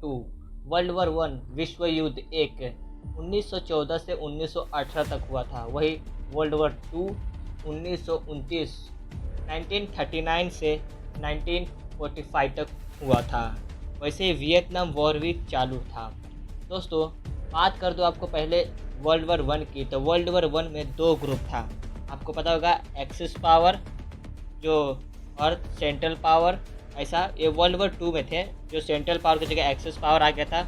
To world war one विश्व युद्ध एक 1914 से 1918 तक हुआ था। वही वर्ल्ड वॉर टू 1929 1939 से 1945 तक हुआ था। वैसे वियतनाम वॉर भी चालू था। दोस्तों बात कर दो आपको पहले वर्ल्ड वॉर वन की, तो वर्ल्ड वॉर वन में दो ग्रुप था। आपको पता होगा एक्सिस पावर जो अर्थ सेंट्रल पावर, ऐसा ये वर्ल्ड वॉर टू में थे जो सेंट्रल पावर की जगह एक्सिस पावर आ गया था।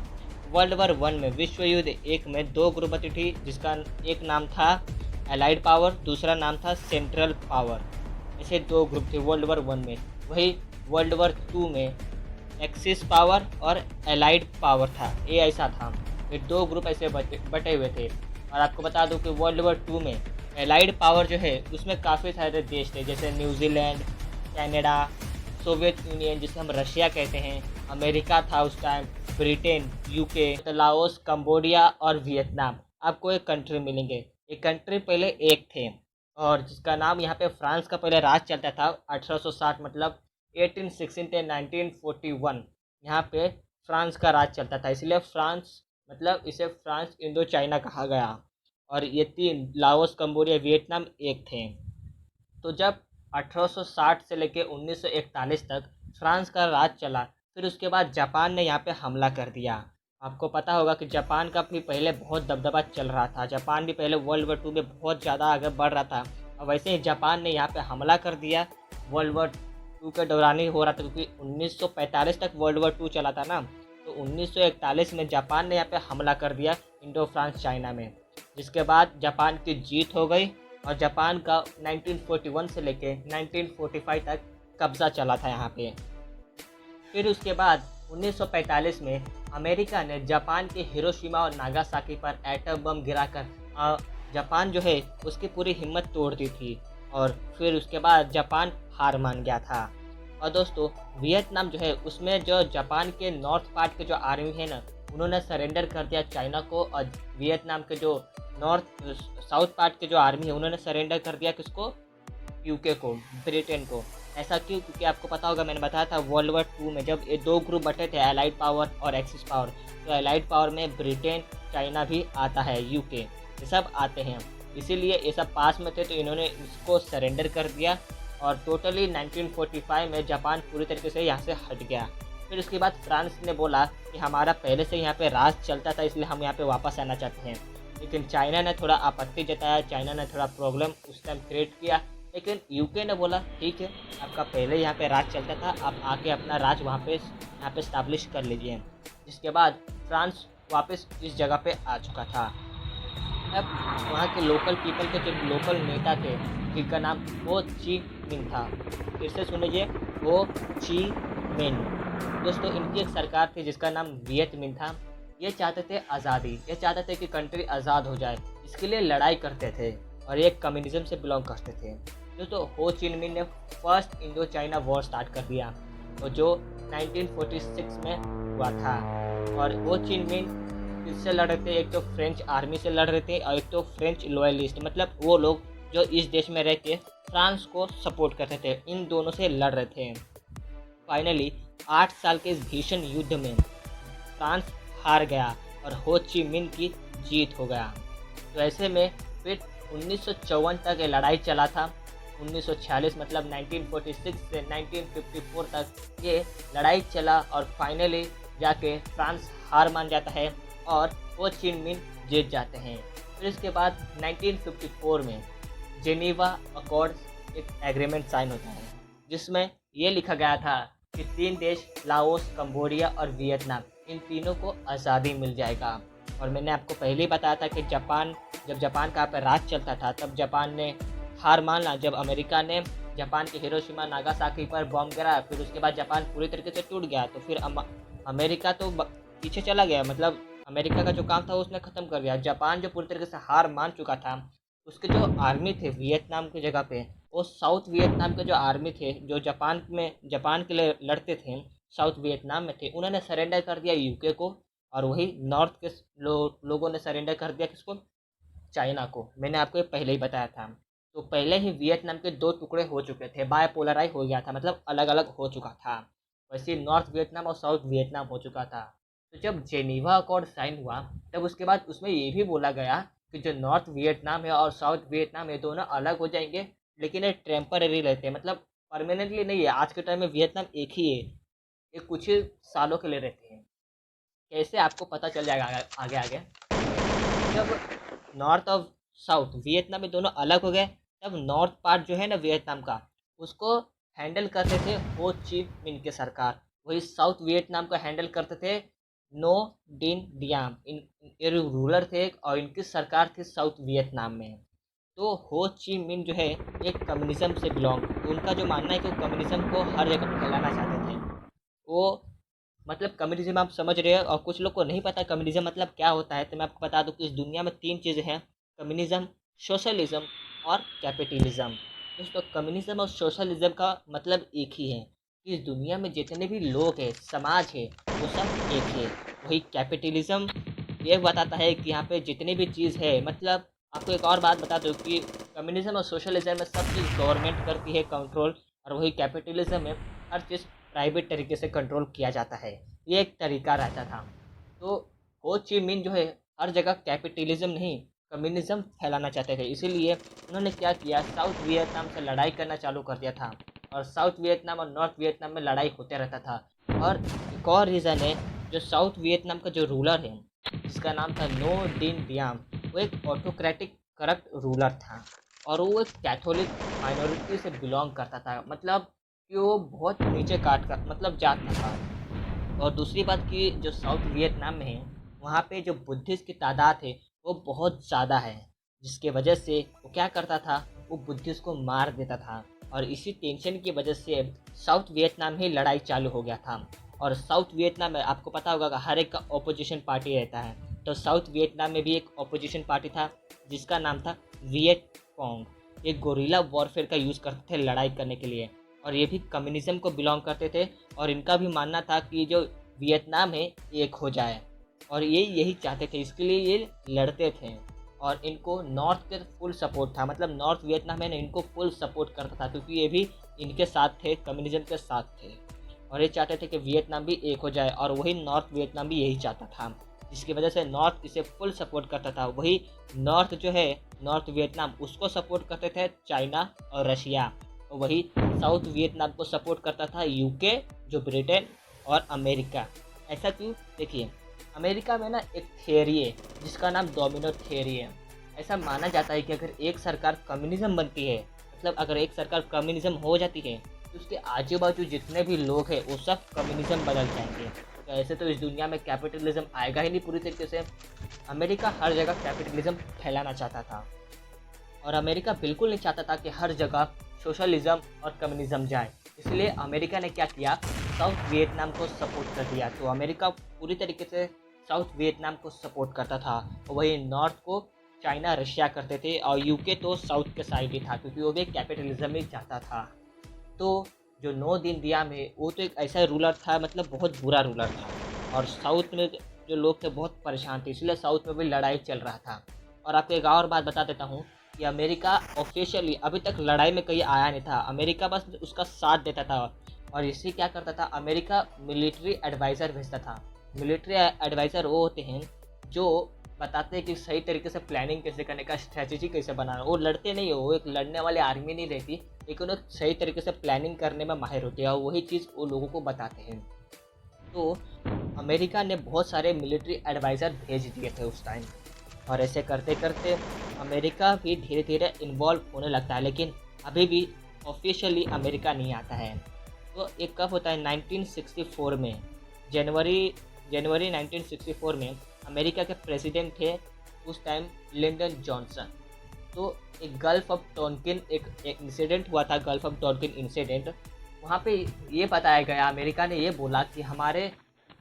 वर्ल्ड वॉर वन में विश्व युद्ध एक में दो ग्रुप बची थी, जिसका एक नाम था एलाइड पावर, दूसरा नाम था सेंट्रल पावर। ऐसे दो ग्रुप थे वर्ल्ड वॉर वन में। वही वर्ल्ड वॉर टू में एक्सिस पावर और एलाइड पावर था, ये ऐसा था। ये दो ग्रुप ऐसे बटे हुए थे। और आपको बता दूं कि वर्ल्ड वॉर टू में एलाइड पावर जो है उसमें काफ़ी सारे देश थे, जैसे न्यूजीलैंड, कनाडा, सोवियत यूनियन जिसे हम रशिया कहते हैं, अमेरिका था उस time, Britain, UK, Laos, Cambodia और वियतनाम। आपको एक कंट्री मिलेंगे। ये कंट्री पहले एक थे और जिसका नाम यहाँ पे फ्रांस का पहले राज चलता था 1860, मतलब 1816 से 1941 यहाँ पे फ्रांस का राज चलता था, इसलिए फ्रांस मतलब इसे फ्रांस इंडो चाइना कहा गया। और ये तीन लाओस, कंबोडिया, वियतनाम एक थे। तो जब 1860 से लेकर 1941 तक फ्रांस का राज चला, फिर उसके बाद जापान ने यहाँ पे हमला कर दिया। आपको पता होगा कि जापान का भी पहले बहुत दबदबा चल रहा था। जापान भी पहले वर्ल्ड वॉर टू में बहुत ज़्यादा आगे बढ़ रहा था और वैसे ही जापान ने यहाँ पे हमला कर दिया। वर्ल्ड वॉर टू के दौरान ही हो रहा था, क्योंकि 1945 तक वर्ल्ड वॉर टू चला था ना, तो 1941 में जापान ने यहाँ पे हमला कर दिया इंडो फ्रांस चाइना में, जिसके बाद जापान की जीत हो गई और जापान का 1941 से लेके 1945 तक कब्ज़ा चला था यहाँ पे। फिर उसके बाद 1945 में अमेरिका ने जापान के हिरोशिमा और नागासाकी पर एटम बम गिराकर जापान जो है उसकी पूरी हिम्मत तोड़ दी थी और फिर उसके बाद जापान हार मान गया था। और दोस्तों वियतनाम जो है उसमें जो जापान के नॉर्थ पार्ट के जो आर्मी है ना, उन्होंने सरेंडर कर दिया चाइना को, और वियतनाम के जो नॉर्थ साउथ पार्ट के जो आर्मी है उन्होंने सरेंडर कर दिया किसको, यूके को, ब्रिटेन को। ऐसा क्यों? क्योंकि आपको पता होगा मैंने बताया था वर्ल्ड वॉर टू में जब ये दो ग्रुप बटे थे एलाइड पावर और एक्सिस पावर, तो एलाइड पावर में ब्रिटेन, चाइना भी आता है, यूके, ये सब आते हैं। इसीलिए ये सब पास में थे तो इन्होंने इसको सरेंडर कर दिया और टोटली 1945 में जापान पूरी तरीके से यहाँ से हट गया। फिर उसके बाद फ्रांस ने बोला कि हमारा पहले से यहाँ पे राज चलता था, इसलिए हम यहाँ पे वापस आना चाहते हैं। लेकिन चाइना ने थोड़ा आपत्ति जताया, चाइना ने थोड़ा प्रॉब्लम उस टाइम क्रिएट किया। लेकिन यूके ने बोला ठीक है, आपका पहले यहाँ पे राज चलता था, आप आके अपना राज यहाँ पे स्टैब्लिश कर लीजिए। जिसके बाद फ्रांस वापस इस जगह पे आ चुका था। अब वहाँ के लोकल पीपल के जो लोकल नेता थे जिनका नाम हो ची मिन था, फिर से सुन लीजिए, हो ची मिन। दोस्तों इनकी एक सरकार थी जिसका नाम वियत मिन था। ये चाहते थे आज़ादी, ये चाहते थे कि कंट्री आज़ाद हो जाए, इसके लिए लड़ाई करते थे और ये कम्युनिज्म से बिलोंग करते थे। दोस्तों हो ची मिन ने first Indo China war start कर दिया और जो 1946 में हुआ था। और हो ची मिन किससे लड़ रहे थे, एक तो फ्रेंच आर्मी से लड़ रहे थे और एक तो फ्रेंच लॉयलिस्ट, मतलब वो लोग जो इस देश में रह के फ्रांस को सपोर्ट करते थे, इन दोनों से लड़ रहे थे। फाइनली 8 साल के इस भीषण युद्ध में फ्रांस हार गया और हो ची मिन की जीत हो गया। तो ऐसे में फिर 1954 तक ये लड़ाई चला था। 1946 मतलब 1946 से 1954 तक ये लड़ाई चला और फाइनली जाके फ्रांस हार मान जाता है और हो ची मिन जीत जाते हैं। फिर इसके बाद 1954 में जेनीवा अकॉर्ड्स एक एग्रीमेंट साइन होता है, जिसमें ये लिखा गया था कि 3 देश लाओस, कंबोडिया और वियतनाम, इन तीनों को आज़ादी मिल जाएगा। और मैंने आपको पहले ही बताया था कि जब जापान का पर राज चलता था तब जापान ने हार माना जब अमेरिका ने जापान के हिरोशिमा नागासाकी पर बॉम्ब गिराया। फिर उसके बाद जापान पूरी तरीके से टूट गया, तो फिर अमेरिका तो पीछे चला गया, मतलब अमेरिका का जो काम था उसने ख़त्म कर दिया। जापान जो पूरी तरीके से हार मान चुका था, उसके जो आर्मी थे वियतनाम की जगह पे, वो साउथ वियतनाम के जो आर्मी थे जो जापान के लिए लड़ते थे, साउथ वियतनाम में थे, उन्होंने सरेंडर कर दिया यूके को। और वही नॉर्थ के लोगों ने सरेंडर कर दिया किसको, चाइना को। मैंने आपको ये पहले ही बताया था। तो पहले ही वियतनाम के 2 टुकड़े हो चुके थे, बायपोलराइज हो गया था, मतलब अलग अलग हो चुका था। वैसे नॉर्थ वियतनाम और साउथ वियतनाम हो चुका था। तो जब जेनीवा अकॉर्ड साइन हुआ तब उसके बाद उसमें ये भी बोला गया कि जो नॉर्थ वियतनाम है और साउथ वियतनाम है दोनों अलग हो जाएंगे, लेकिन ये टेम्पररी रहते हैं, मतलब परमानेंटली नहीं है। आज के टाइम में वियतनाम एक ही है, ये कुछ ही सालों के लिए रहते हैं। कैसे आपको पता चल जाएगा आगे आगे आगे। जब नॉर्थ और साउथ वियतनाम में दोनों अलग हो गए तब नॉर्थ पार्ट जो है ना वियतनाम का, उसको हैंडल करते थे हो ची मिन के सरकार। वही साउथ वियतनाम को हैंडल करते थे नो डिन डियाम। ये रूलर थे और इनकी सरकार थी साउथ वियतनाम में। तो हो ची मिन जो है एक कम्युनिज्म से बिलोंग, उनका जो मानना है कि वो कम्युनिज्म को हर जगह फैलाना चाहते थे। वो मतलब कम्युनिज्म आप समझ रहे हो, और कुछ लोग को नहीं पता कम्युनिज्म मतलब क्या होता है, तो मैं आपको बता दूं कि इस दुनिया में 3 चीज़ें हैं: कम्युनिज्म, सोशलिज्म और कैपिटलिज्म। दोस्तों कम्युनिज्म और सोशलिज्म का मतलब एक ही है कि इस दुनिया में जितने भी लोग हैं, समाज है, वो सब एक है। वही कैपिटलिज्म ये बताता है कि यहाँ पे जितनी भी चीज़ है, मतलब आपको एक और बात बता दूँ कि कम्युनिज्म और सोशलिज्म में सब चीज़ गवर्नमेंट करती है कंट्रोल, और वही कैपिटलिज्म में हर चीज़ प्राइवेट तरीके से कंट्रोल किया जाता है। ये एक तरीका रहता था। तो हो ची मिन जो है हर जगह कैपिटलिज्म नहीं कम्युनिज्म फैलाना चाहते थे, इसीलिए उन्होंने क्या किया, साउथ वियतनाम से लड़ाई करना चालू कर दिया था। और साउथ वियतनाम और नॉर्थ वियतनाम में लड़ाई होते रहता था। और एक और रीज़न है, जो साउथ वियतनाम का जो रूलर है जिसका नाम था नो डिन डियाम, वो एक ऑटोक्रेटिक करप्ट रूलर था, और वो एक कैथोलिक माइनॉरिटी से बिलोंग करता था, मतलब कि वो बहुत नीचे काट का मतलब जात था। और दूसरी बात कि जो साउथ वियतनाम में है वहाँ पे जो बुद्धिस्ट की तादाद है वो बहुत ज़्यादा है, जिसके वजह से वो क्या करता था, वो बुद्धिस्ट को मार देता था। और इसी टेंशन की वजह से साउथ वियतनाम में लड़ाई चालू हो गया था। और साउथ वियतनाम में आपको पता होगा हर एक का ऑपोजिशन पार्टी रहता है, तो साउथ वियतनाम में भी एक ऑपोजिशन पार्टी था जिसका नाम था वियट कॉन्ग। ये गोरिल्ला वॉरफेयर का यूज़ करते थे लड़ाई करने के लिए, और ये भी कम्युनिज्म को बिलोंग करते थे। और इनका भी मानना था कि जो वियतनाम है एक हो जाए, और ये यही चाहते थे, इसके लिए ये लड़ते थे। और इनको नॉर्थ के फुल सपोर्ट था, मतलब नॉर्थ वियतनाम है ना इनको फुल सपोर्ट करता था, क्योंकि ये भी इनके साथ थे, कम्युनिज्म के साथ थे। और ये चाहते थे कि वियतनाम भी एक हो जाए, और वही नॉर्थ वियतनाम भी यही चाहता था, जिसकी वजह से नॉर्थ इसे फुल सपोर्ट करता था। वही नॉर्थ जो है नॉर्थ वियतनाम उसको सपोर्ट करते थे चाइना और रशिया, और वही साउथ वियतनाम को सपोर्ट करता था यूके, जो ब्रिटेन और अमेरिका। ऐसा क्यों? देखिए अमेरिका में ना एक थियरी है जिसका नाम डोमिनो थियरी है। ऐसा माना जाता है कि अगर एक सरकार कम्युनिज्म बनती है, मतलब अगर एक सरकार कम्युनिज्म हो जाती है, तो उसके आजू बाजू जितने भी लोग हैं वो सब कम्युनिज्म बदल जाएंगे। तो ऐसे तो इस दुनिया में कैपिटलिज्म आएगा ही नहीं पूरी तरीके से। अमेरिका हर जगह कैपिटलिज्म फैलाना चाहता था, और अमेरिका बिल्कुल नहीं चाहता था कि हर जगह सोशलिज्म और कम्युनिज्म जाए। इसलिए अमेरिका ने क्या किया, साउथ वियतनाम को सपोर्ट कर दिया। तो अमेरिका पूरी तरीके से साउथ वियतनाम को सपोर्ट करता था, और वही नॉर्थ को चाइना रशिया करते थे, और यूके तो साउथ के साइड ही था क्योंकि वो भी कैपिटलिज्म ही चाहता था। तो जो नो दिन दिया में वो तो एक ऐसा रूलर था, मतलब बहुत बुरा रूलर था, और साउथ में जो लोग थे बहुत परेशान थे, इसलिए साउथ में भी लड़ाई चल रहा था। और आपको एक और बात बता देता हूँ कि अमेरिका ऑफिशियली अभी तक लड़ाई में कहीं आया नहीं था, अमेरिका बस उसका साथ देता था। और इसी क्या करता था, अमेरिका मिलिट्री एडवाइज़र भेजता था। मिलिट्री एडवाइज़र वो होते हैं जो बताते हैं कि सही तरीके से प्लानिंग कैसे करने का, स्ट्रैटेजी कैसे बनाना। वो लड़ते नहीं हो, वो एक लड़ने वाली आर्मी नहीं रहती, लेकिन वो सही तरीके से प्लानिंग करने में माहिर होती है, और वही चीज़ वो लोगों को बताते हैं। तो अमेरिका ने बहुत सारे मिलिट्री एडवाइज़र भेज दिए थे उस टाइम, और ऐसे करते करते अमेरिका भी धीरे धीरे इन्वॉल्व होने लगता है, लेकिन अभी भी ऑफिशियली अमेरिका नहीं आता है। तो एक कब होता है 1964 में, जनवरी जनवरी 1964 में अमेरिका के प्रेसिडेंट थे उस टाइम लिंडन जॉनसन। तो एक गल्फ ऑफ टॉनकिन एक इंसिडेंट हुआ था, गल्फ ऑफ टॉनकिन इंसिडेंट। वहाँ पे ये बताया गया, अमेरिका ने ये बोला कि हमारे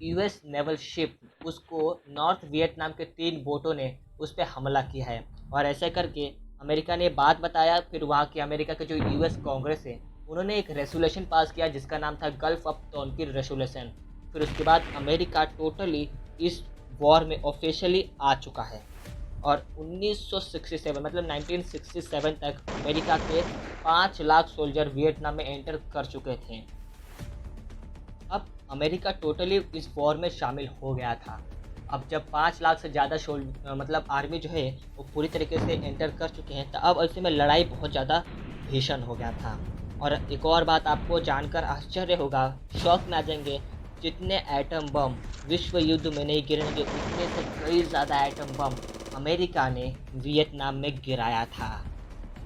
यूएस नेवल शिप उसको नॉर्थ वियतनाम के 3 बोटों ने उस पर हमला किया है। और ऐसे करके अमेरिका ने बात बताया, फिर वहाँ के अमेरिका के जो यूएस कांग्रेस है उन्होंने एक रेसोल्यूशन पास किया जिसका नाम था गल्फ ऑफ टॉनकिन रेसोल्यूशन। फिर उसके बाद अमेरिका टोटली इस वॉर में ऑफिशियली आ चुका है। और 1967 मतलब 1967 तक अमेरिका के 5 लाख सोल्जर वियतनाम में एंटर कर चुके थे। अब अमेरिका टोटली इस वॉर में शामिल हो गया था। अब जब 5 लाख से ज़्यादा मतलब आर्मी जो है वो पूरी तरीके से एंटर कर चुके हैं, तो अब ऐसे में लड़ाई बहुत ज़्यादा भीषण हो गया था। और एक और बात आपको जानकर आश्चर्य होगा, शॉक में आ जाएंगे, जितने एटम बम विश्व युद्ध में नहीं गिरेंगे उतने से कई ज़्यादा एटम बम अमेरिका ने वियतनाम में गिराया था।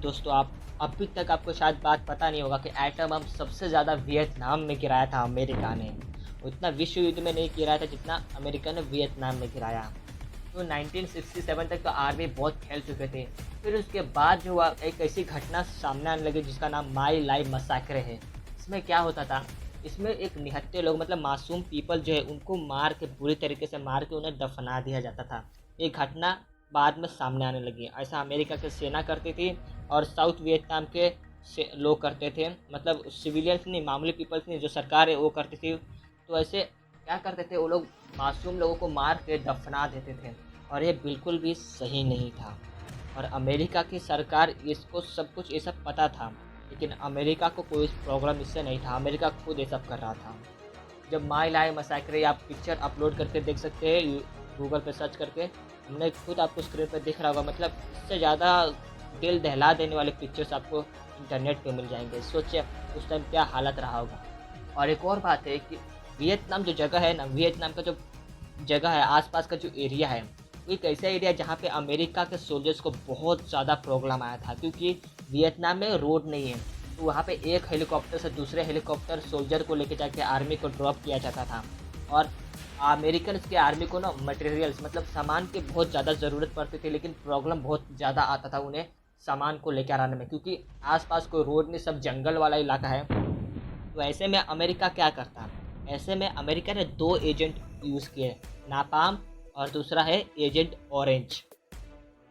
दोस्तों, आप अभी तक आपको शायद बात पता नहीं होगा कि एटम बम सबसे ज़्यादा वियतनाम में गिराया था अमेरिका ने। उतना विश्व युद्ध में नहीं गिराया था जितना अमेरिका ने वियतनाम में गिराया। तो 1967 तक तो आर्मी बहुत खेल चुके थे। फिर उसके बाद जो हुआ, एक ऐसी घटना सामने आने लगी जिसका नाम माई लाई मसाकरे है। इसमें क्या होता था, इसमें एक निहत्थे लोग मतलब मासूम पीपल जो है उनको मार के, बुरी तरीके से मार के उन्हें दफना दिया जाता था। ये घटना बाद में सामने आने लगी। ऐसा अमेरिका की सेना करती थी और साउथ वियतनाम के लोग करते थे, मतलब सिविलियंस नहीं, मामूली पीपल्स नहीं, जो सरकार है वो करती थी। तो ऐसे क्या करते थे वो लोग, मासूम लोगों को मार के दफना देते थे, और ये बिल्कुल भी सही नहीं था। और अमेरिका की सरकार इसको सब कुछ ये सब पता था, लेकिन अमेरिका को कोई प्रॉब्लम इससे नहीं था। अमेरिका खुद ये सब कर रहा था। जब माई लाई मसाकरे, आप पिक्चर अपलोड करके देख सकते हैं गूगल पे सर्च करके, हमने खुद आपको स्क्रीन पर दिख रहा होगा। मतलब इससे ज़्यादा दिल दहला देने वाले पिक्चर्स आपको इंटरनेट पे मिल जाएंगे। सोचिए उस टाइम क्या हालत रहा होगा। और एक और बात है कि वियतनाम जो जगह है ना, वियतनाम का जो जगह है, आसपास का जो एरिया है, वो एक ऐसा एरिया है जहाँ पे अमेरिका के सोल्जर्स को बहुत ज़्यादा प्रॉब्लम आया था, क्योंकि वियतनाम में रोड नहीं है। तो वहाँ पे एक हेलीकॉप्टर से दूसरे हेलीकॉप्टर सोल्जर को लेके जाके आर्मी को ड्रॉप किया जाता था। और अमेरिकन के आर्मी को ना मटेरियल्स मतलब सामान की बहुत ज़्यादा ज़रूरत पड़ती थी, लेकिन प्रॉब्लम बहुत ज़्यादा आता था उन्हें सामान को लेकर आने में, क्योंकि आसपास कोई रोड नहीं, सब जंगल वाला इलाका है। तो ऐसे में अमेरिका क्या करता, ऐसे में अमेरिका ने 2 एजेंट यूज़ किए, नापाम और दूसरा है एजेंट ऑरेंज।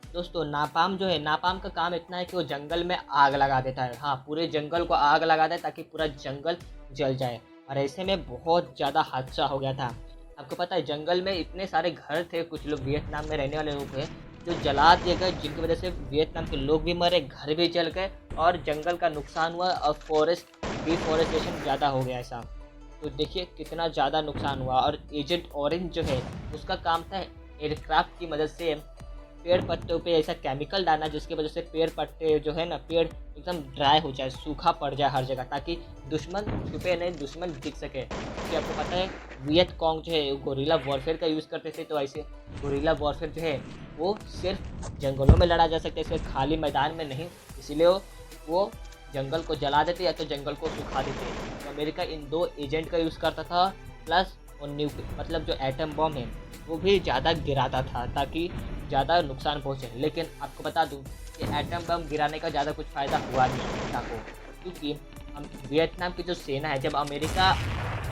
दोस्तों, नापाम जो है, नापाम का काम इतना है कि वो जंगल में आग लगा देता है। हाँ, पूरे जंगल को आग लगा दे ताकि पूरा जंगल जल जाए। और ऐसे में बहुत ज़्यादा हादसा हो गया था। आपको पता है, जंगल में इतने सारे घर थे, कुछ लोग वियतनाम में रहने वाले लोग थे जो जला दिए गए, जिनकी वजह से वियतनाम के लोग भी मरे, घर भी जल गए और जंगल का नुकसान हुआ और फॉरेस्ट डिफॉरेस्टेशन ज़्यादा हो गया ऐसा। तो देखिए कितना ज़्यादा नुकसान हुआ। और एजेंट ऑरेंज जो है उसका काम था एयरक्राफ्ट की मदद से पेड़ पत्तों पे ऐसा केमिकल डालना जिसकी वजह से पेड़ पत्ते जो है ना, पेड़ एकदम ड्राई हो जाए, सूखा पड़ जाए हर जगह, ताकि दुश्मन छुपे नहीं, दुश्मन दिख सके। क्योंकि आपको पता है वियत कॉन्ग जो है गोरिल्ला वॉरफेयर का यूज़ करते थे। तो ऐसे गोरिल्ला वॉरफेयर जो है वो सिर्फ जंगलों में लड़ा जा सकता है, इसमें खाली मैदान में नहीं। इसीलिए वो जंगल को जला देते या तो जंगल को सुखा देते। तो अमेरिका इन 2 एजेंट का यूज़ करता था, प्लस और मतलब जो एटम बम है वो भी ज़्यादा गिराता था ताकि ज़्यादा नुकसान पहुँचे। लेकिन आपको बता दूं कि एटम बम गिराने का ज़्यादा कुछ फ़ायदा हुआ नहीं अमेरिका को, क्योंकि हम वियतनाम की जो सेना है, जब अमेरिका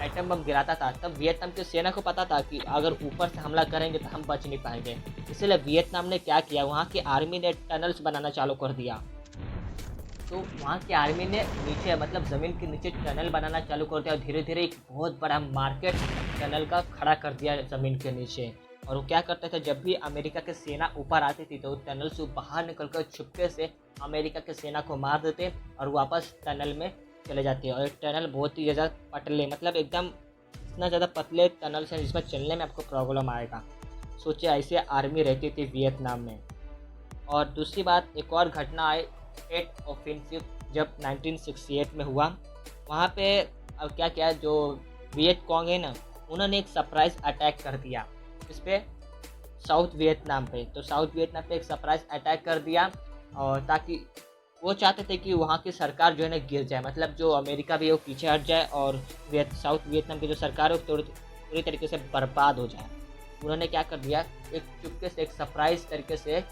एटम बम गिराता था तब वियतनाम की सेना को पता था कि अगर ऊपर से हमला करेंगे तो हम बच नहीं पाएंगे। इसलिए वियतनाम ने क्या किया, वहाँ की आर्मी ने टनल्स बनाना चालू कर दिया। तो वहाँ की आर्मी ने नीचे मतलब ज़मीन के नीचे टनल बनाना चालू कर दिया और धीरे धीरे एक बहुत बड़ा मार्केट टनल का खड़ा कर दिया ज़मीन के नीचे। और वो क्या करते थे, जब भी अमेरिका की सेना ऊपर आती थी तो टनल से बाहर निकलकर छुपके से अमेरिका की सेना को मार देते और वापस टनल में चले जाते। और टनल बहुत ही ज़्यादा पतले, मतलब एकदम इतना ज़्यादा पतले टनल से जिसमें चलने में आपको प्रॉब्लम आएगा। सोचिए ऐसे आर्मी रहती थी वियतनाम में। और दूसरी बात, एक और घटना है टेट ऑफेंसिव जब 1968 में हुआ। वहाँ पे अब क्या किया, जो वियत कॉन्ग है ना, उन्होंने एक सरप्राइज़ अटैक कर दिया इस पे साउथ वियतनाम पे। तो साउथ वियतनाम पे एक सरप्राइज़ अटैक कर दिया, और ताकि वो चाहते थे कि वहाँ की सरकार जो है ना गिर जाए, मतलब जो अमेरिका भी है वो पीछे हट जाए और साउथ वियतनाम की जो सरकार है वो पूरी तरीके से बर्बाद हो जाए। उन्होंने क्या कर दिया, एक चुपके से एक सरप्राइज़ तरीके से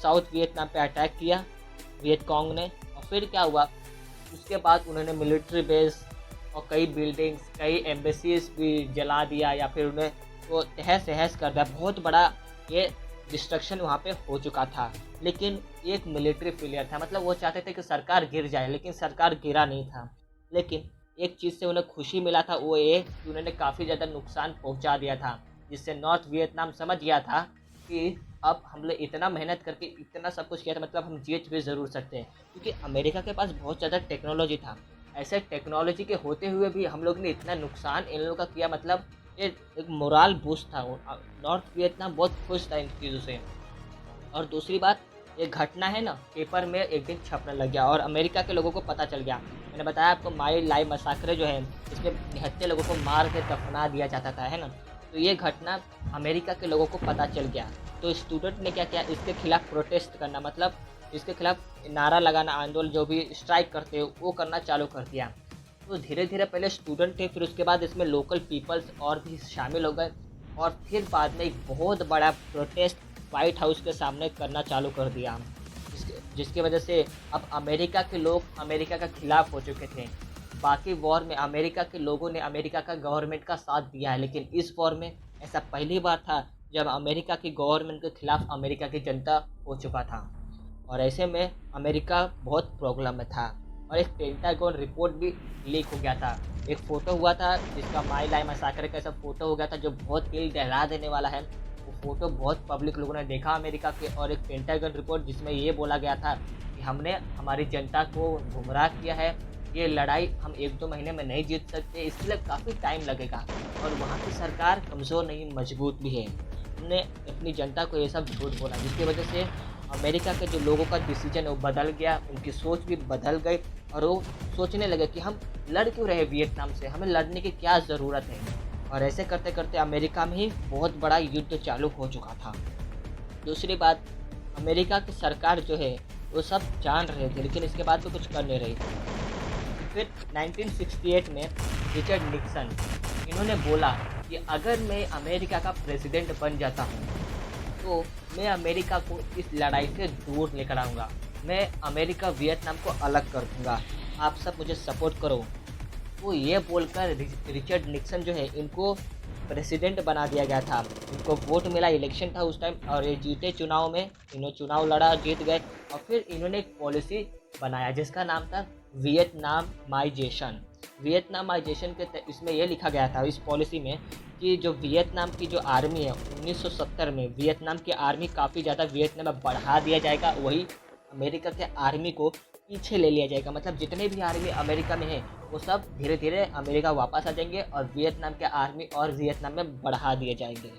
साउथ वियतनाम पे अटैक किया वियत कॉन्ग ने। और फिर क्या हुआ, उसके बाद उन्होंने मिलिट्री बेस और कई बिल्डिंग्स, कई एम्बेसीज भी जला दिया या फिर उन्हें वो तहस नहस कर दिया। बहुत बड़ा ये डिस्ट्रक्शन वहाँ पे हो चुका था। लेकिन एक मिलिट्री फेलियर था, मतलब वो चाहते थे कि सरकार गिर जाए, लेकिन सरकार गिरा नहीं था। लेकिन एक चीज़ से उन्हें खुशी मिला था, वो ये कि उन्होंने काफ़ी ज़्यादा नुकसान पहुँचा दिया था, जिससे नॉर्थ वियतनाम समझ गया था कि अब हम लोग इतना मेहनत करके इतना सब कुछ किया था, मतलब हम जीत भी ज़रूर सकते हैं। क्योंकि अमेरिका के पास बहुत ज़्यादा टेक्नोलॉजी था, ऐसे टेक्नोलॉजी के होते हुए भी हम लोग ने इतना नुकसान इन लोगों का किया, मतलब ये एक मोरल बूस्ट था। नॉर्थ वियतनाम बहुत खुश था इन चीज़ों से। और दूसरी बात, ये घटना है ना, पेपर में एक दिन छपने लग गया और अमेरिका के लोगों को पता चल गया। मैंने बताया आपको माई लाइव मसाकरे जो है, इसमें 73 लोगों को मार के दफना दिया जाता था, है ना। तो ये घटना अमेरिका के लोगों को पता चल गया। तो स्टूडेंट ने क्या किया, इसके खिलाफ प्रोटेस्ट करना, मतलब इसके खिलाफ नारा लगाना, आंदोलन जो भी स्ट्राइक करते हो वो करना चालू कर दिया। तो धीरे धीरे पहले स्टूडेंट थे, फिर उसके बाद इसमें लोकल पीपल्स और भी शामिल हो गए, और फिर बाद में एक बहुत बड़ा प्रोटेस्ट वाइट हाउस के सामने करना चालू कर दिया, जिसकी वजह से अब अमेरिका के लोग अमेरिका का खिलाफ हो चुके थे। बाकी वॉर में अमेरिका के लोगों ने अमेरिका का गवर्नमेंट का साथ दिया है, लेकिन इस वॉर में ऐसा पहली बार था जब अमेरिका की गवर्नमेंट के खिलाफ अमेरिका की जनता हो चुका था। और ऐसे में अमेरिका बहुत प्रॉब्लम में था। और एक पेंटागन रिपोर्ट भी लीक हो गया था, एक फ़ोटो हुआ था जिसका माई लाइव मसाकरे का सब फ़ोटो हो गया था, जो बहुत दिल दहला देने वाला है। वो फ़ोटो बहुत पब्लिक लोगों ने देखा अमेरिका के, और एक पेंटागन रिपोर्ट जिसमें ये बोला गया था कि हमने हमारी जनता को गुमराह किया है, ये लड़ाई हम 1-2 महीने में नहीं जीत सकते, इसके लिए काफ़ी टाइम लगेगा। और वहाँ की सरकार कमज़ोर नहीं, मजबूत भी है। हमने अपनी जनता को ये सब झूठ बोला, जिसकी वजह से अमेरिका के जो लोगों का डिसीजन है वो बदल गया, उनकी सोच भी बदल गई, और वो सोचने लगे कि हम लड़ क्यों रहे वियतनाम से, हमें लड़ने की क्या ज़रूरत है। और ऐसे करते करते अमेरिका में ही बहुत बड़ा युद्ध चालू हो चुका था। दूसरी बात, अमेरिका की सरकार जो है वो सब जान रहे थे, लेकिन इसके बाद भी कुछ कर नहीं रही थी। फिर 1968 में रिचर्ड निक्सन, इन्होंने बोला कि अगर मैं अमेरिका का प्रेसिडेंट बन जाता हूँ तो मैं अमेरिका को इस लड़ाई से दूर लेकर आऊँगा, मैं अमेरिका वियतनाम को अलग कर दूँगा, आप सब मुझे सपोर्ट करो। तो ये बोलकर रिचर्ड निक्सन जो है, इनको प्रेसिडेंट बना दिया गया था। इनको वोट मिला, इलेक्शन था उस टाइम, और ये जीते चुनाव में, इन्होंने चुनाव लड़ा, जीत गए। और फिर इन्होंने एक पॉलिसी बनाया जिसका नाम था वियतनामाइजेशन। वियतनामाइजेशन के इसमें यह लिखा गया था इस पॉलिसी में कि जो वियतनाम की जो आर्मी है, 1970 में वियतनाम की आर्मी काफ़ी ज़्यादा वियतनाम में बढ़ा दिया जाएगा, वही अमेरिका के आर्मी को पीछे ले लिया जाएगा। मतलब जितने भी आर्मी अमेरिका में है वो सब धीरे धीरे अमेरिका वापस आ जाएंगे, और वियतनाम के आर्मी और वियतनाम में बढ़ा दिए जाएंगे।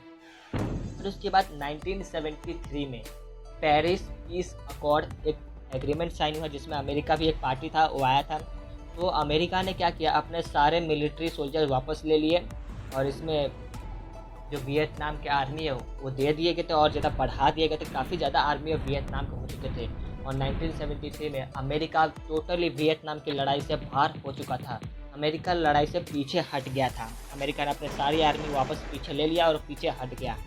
और उसके बाद 1973 में पेरिस पीस अकॉर्ड एक एग्रीमेंट साइन हुआ, जिसमें अमेरिका भी एक पार्टी था, वो आया था। तो अमेरिका ने क्या किया, अपने सारे मिलिट्री सोल्जर वापस ले लिए, और इसमें जो वियतनाम के आर्मी है वो दे दिए गए थे और ज़्यादा बढ़ा दिए गए थे। काफ़ी ज़्यादा आर्मी ऑफ वियतनाम के हो चुके थे। और 1973 में अमेरिका टोटली वियतनाम की लड़ाई से बाहर हो चुका था, अमेरिका लड़ाई से पीछे हट गया था। अमेरिका ने अपने सारी आर्मी वापस पीछे ले लिया और पीछे हट गया।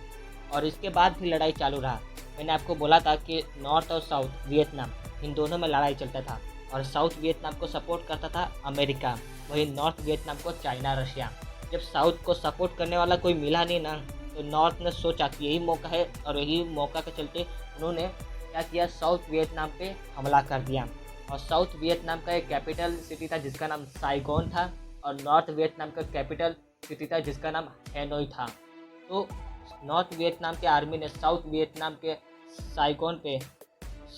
और इसके बाद भी लड़ाई चालू रहा। मैंने आपको बोला था कि नॉर्थ और साउथ वियतनाम, इन दोनों में लड़ाई चलता था, और साउथ वियतनाम को सपोर्ट करता था अमेरिका, वही नॉर्थ वियतनाम को चाइना, रशिया। जब साउथ को सपोर्ट करने वाला कोई मिला नहीं ना, तो नॉर्थ ने सोचा कि यही मौका है, और यही मौका के चलते उन्होंने क्या किया, साउथ वियतनाम पे हमला कर दिया। और साउथ वियतनाम का एक कैपिटल सिटी था जिसका नाम साइगोन था, और नॉर्थ वियतनाम का कैपिटल सिटी था जिसका नाम हैनोई था। तो नॉर्थ वियतनाम के आर्मी ने साउथ वियतनाम के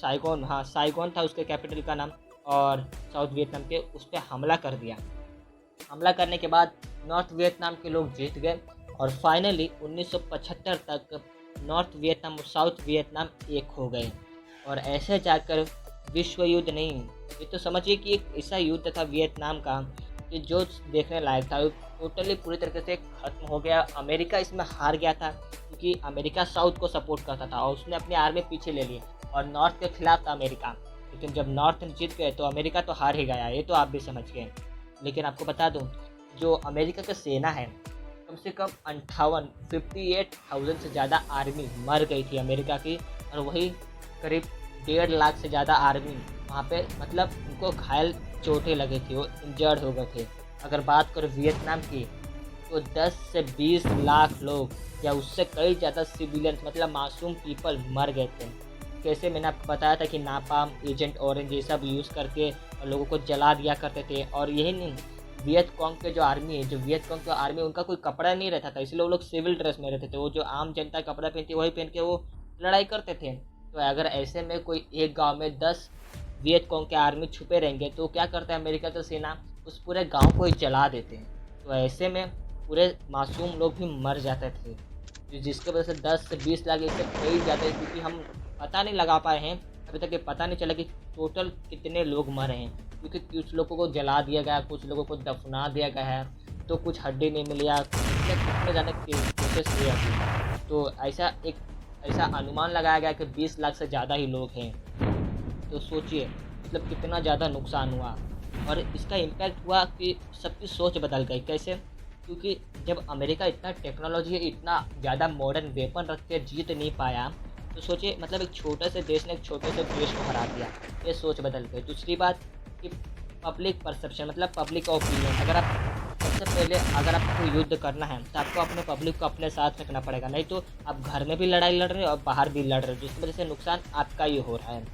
साइगोन था उसके कैपिटल का नाम, और साउथ वियतनाम के उस पर हमला कर दिया। हमला करने के बाद नॉर्थ वियतनाम के लोग जीत गए, और फाइनली 1975 तक नॉर्थ वियतनाम और साउथ वियतनाम एक हो गए। और ऐसे जाकर विश्व युद्ध नहीं, ये तो समझिए कि एक ऐसा युद्ध था वियतनाम का कि जो देखने लायक था, टोटली पूरी तरीके से खत्म हो गया। अमेरिका इसमें हार गया था क्योंकि अमेरिका साउथ को सपोर्ट करता था और उसने अपनी आर्मी पीछे ले ली, और नॉर्थ के खिलाफ था अमेरिका। लेकिन जब नॉर्थ जीत गए तो अमेरिका तो हार ही गया, ये तो आप भी समझ गए। लेकिन आपको बता दूं, जो अमेरिका की सेना है, कम से कम 58,000 से ज़्यादा आर्मी मर गई थी अमेरिका की, और वही करीब 1.5 लाख से ज़्यादा आर्मी वहाँ पे, मतलब उनको घायल चोटें लगी थी, वो इंजर्ड हो गए थे। अगर बात करो वियतनाम की, तो 10 से 20 लाख लोग या उससे कई ज़्यादा सिविलियंस, मतलब मासूम पीपल मर गए थे। कैसे, मैंने आपको बताया था कि नापाम, एजेंट ऑरेंज ये सब यूज़ करके लोगों को जला दिया करते थे। और यही नहीं, वियतकॉन्ग के जो आर्मी है, जो वियतकॉन्ग की आर्मी, उनका कोई कपड़ा नहीं रहता था, इसलिए वो लोग सिविल ड्रेस में रहते थे। वो जो आम जनता कपड़ा पहनती है वही पहन के वो लड़ाई करते थे। तो अगर ऐसे में कोई एक गांव में 10 वियतकॉन्ग के आर्मी छुपे रहेंगे तो क्या करता है अमेरिका की सेना, उस पूरे गांव को ही जला देते हैं। तो ऐसे में पूरे मासूम लोग भी मर जाते थे, जिसके वजह से 10 से 20 लाख इससे कई जाते हैं, क्योंकि हम पता नहीं लगा पाए हैं अभी तक। ये पता नहीं चला कि टोटल कितने लोग मरे हैं, क्योंकि कुछ लोगों को जला दिया गया, कुछ लोगों को दफना दिया गया है, तो कुछ हड्डी नहीं मिली, या कितने ज़्यादा कोशिश किया थी। तो ऐसा अनुमान लगाया गया कि 20 लाख से ज़्यादा ही लोग हैं। तो सोचिए मतलब कितना ज़्यादा नुकसान हुआ, और इसका इम्पैक्ट हुआ कि सबकी सोच बदल गई। कैसे? क्योंकि जब अमेरिका इतना टेक्नोलॉजी, इतना ज़्यादा मॉडर्न वेपन रख के जीत नहीं पाया, तो सोचिए मतलब एक छोटे से देश ने एक छोटे से देश को हरा दिया। ये सोच बदल गई। दूसरी बात कि पब्लिक परसेप्शन, मतलब पब्लिक का ओपिनियन। सबसे पहले अगर आपको युद्ध करना है तो आपको अपने पब्लिक को अपने साथ रखना पड़ेगा, नहीं तो आप घर में भी लड़ाई लड़ रहे हो और बाहर भी लड़ रहे हो, जिसकी वजह से नुकसान आपका ही हो रहा है।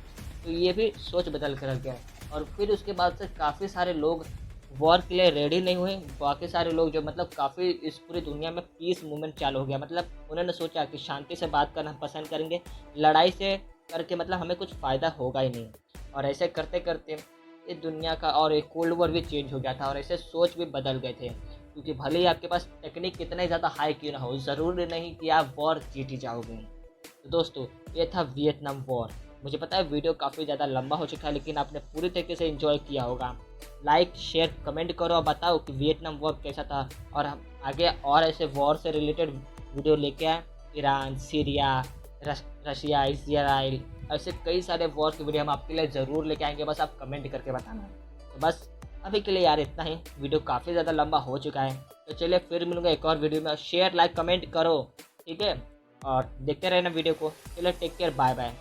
तो ये भी सोच बदल कर रख गया। और फिर उसके बाद से काफ़ी सारे लोग वॉर के लिए रेडी नहीं हुए। बाकी सारे लोग जो मतलब काफ़ी इस पूरी दुनिया में पीस मूवमेंट चालू हो गया, मतलब उन्होंने सोचा कि शांति से बात करना पसंद करेंगे, लड़ाई से करके मतलब हमें कुछ फ़ायदा होगा ही नहीं। और ऐसे करते करते ये दुनिया का और एक कोल्ड वॉर भी चेंज हो गया था, और ऐसे सोच भी बदल गए थे। क्योंकि भले ही आपके पास टेक्निक कितना ही ज़्यादा हाई क्यों ना हो, ज़रूरी नहीं कि आप वॉर जीत ही जाओगे। तो दोस्तों, ये था वियतनाम वॉर। मुझे पता है वीडियो काफ़ी ज़्यादा लंबा हो चुका है, लेकिन आपने पूरी तरीके से एंजॉय किया होगा। लाइक शेयर कमेंट करो और बताओ कि वियतनाम वॉर कैसा था, और हम आगे और ऐसे वॉर से रिलेटेड वीडियो लेके आए। ईरान, सीरिया, रशिया, इसराइल, ऐसे कई सारे वॉर की वीडियो हम आपके लिए ज़रूर लेके आएंगे। बस आप कमेंट करके बताना। तो बस अभी के लिए यार इतना ही, वीडियो काफ़ी ज़्यादा लंबा हो चुका है। तो चलिए फिर मिलूंगा एक और वीडियो में। शेयर लाइक कमेंट करो, ठीक है, और देखते रहना वीडियो को। चलिए टेक केयर, बाय बाय।